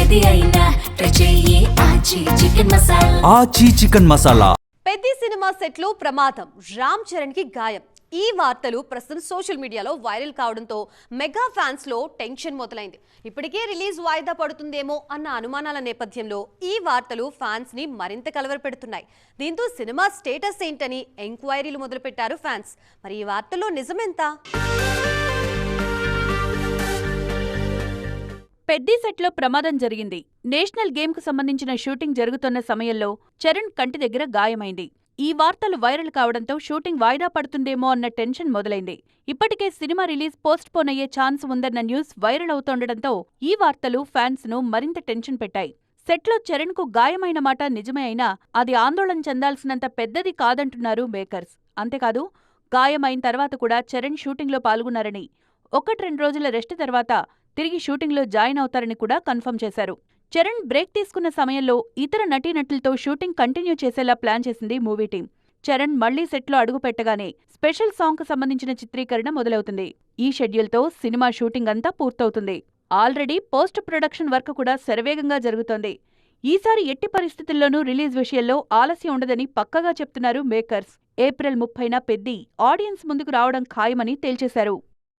ఏది అయినా ట్రై చెయ్యి ఆచి చికెన్ మసాలా. ఆచి చికెన్ మసాలా. పెద్ది సినిమా సెట్లో ప్రమాదం, రామ్ చరణ్ కి గాయం. ఈ వార్తలు ప్రస్తుతం సోషల్ మీడియాలో వైరల్ కావడంతో మెగా ఫ్యాన్స్ లో టెన్షన్ మొదలైంది. ఇప్పటికే రిలీజ్ వాయిదా పడుతుందేమో అన్న అనుమానాల నేపథ్యంలో ఈ వార్తలు ఫ్యాన్స్ ని మరింత కలవరపెడుతున్నాయి. దీంతో సినిమా స్టేటస్ ఏంటని ఎంక్వైరీలు మొదలుపెట్టారు ఫ్యాన్స్. మరి ఈ వార్తల్లో నిజమెంత? పెద్ది సెట్లో ప్రమాదం జరిగింది. నేషనల్ గేమ్ కు సంబంధించిన షూటింగ్ జరుగుతున్న సమయంలో చరణ్ కంటి దగ్గర గాయమైంది. ఈ వార్తలు వైరల్ కావడంతో షూటింగ్ వాయిదా పడుతుందేమో అన్న టెన్షన్ మొదలైంది. ఇప్పటికే సినిమా రిలీజ్ పోస్ట్ పోన్ అయ్యే ఛాన్స్ ఉందన్న న్యూస్ వైరల్ అవుతుండటంతో ఈ వార్తలు ఫ్యాన్స్ ను మరింత టెన్షన్ పెట్టాయి. సెట్లో చరణ్ కు గాయమైన మాట నిజమే అయినా అది ఆందోళన చెందాల్సినంత పెద్దది కాదంటున్నారు మేకర్స్. అంతేకాదు, గాయమైన తర్వాత కూడా చరణ్ షూటింగ్లో పాల్గొన్నారని, 1-2 రోజుల రెస్ట్ తర్వాత తిరిగి షూటింగ్లో జాయిన్ అవుతారని కూడా కన్ఫర్మ్ చేశారు. చరణ్ బ్రేక్ తీసుకున్న సమయంలో ఇతర నటీనటులతో షూటింగ్ కంటిన్యూ చేసేలా ప్లాన్ చేసింది మూవీ టీం. చరణ్ మళ్లీ సెట్లో అడుగుపెట్టగానే స్పెషల్ సాంగ్ కు సంబంధించిన చిత్రీకరణ మొదలవుతుంది. ఈ షెడ్యూల్తో సినిమా షూటింగ్ అంతా పూర్తవుతుంది. ఆల్రెడీ పోస్ట్ ప్రొడక్షన్ వర్క్ కూడా శరవేగంగా జరుగుతోంది. ఈసారి ఎట్టి పరిస్థితుల్లోనూ రిలీజ్ విషయంలో ఆలస్యం ఉండదని పక్కగా చెప్తున్నారు మేకర్స్. ఏప్రిల్ 30న పెద్ది ఆడియన్స్ ముందుకు రావడం ఖాయమని తేల్చేశారు.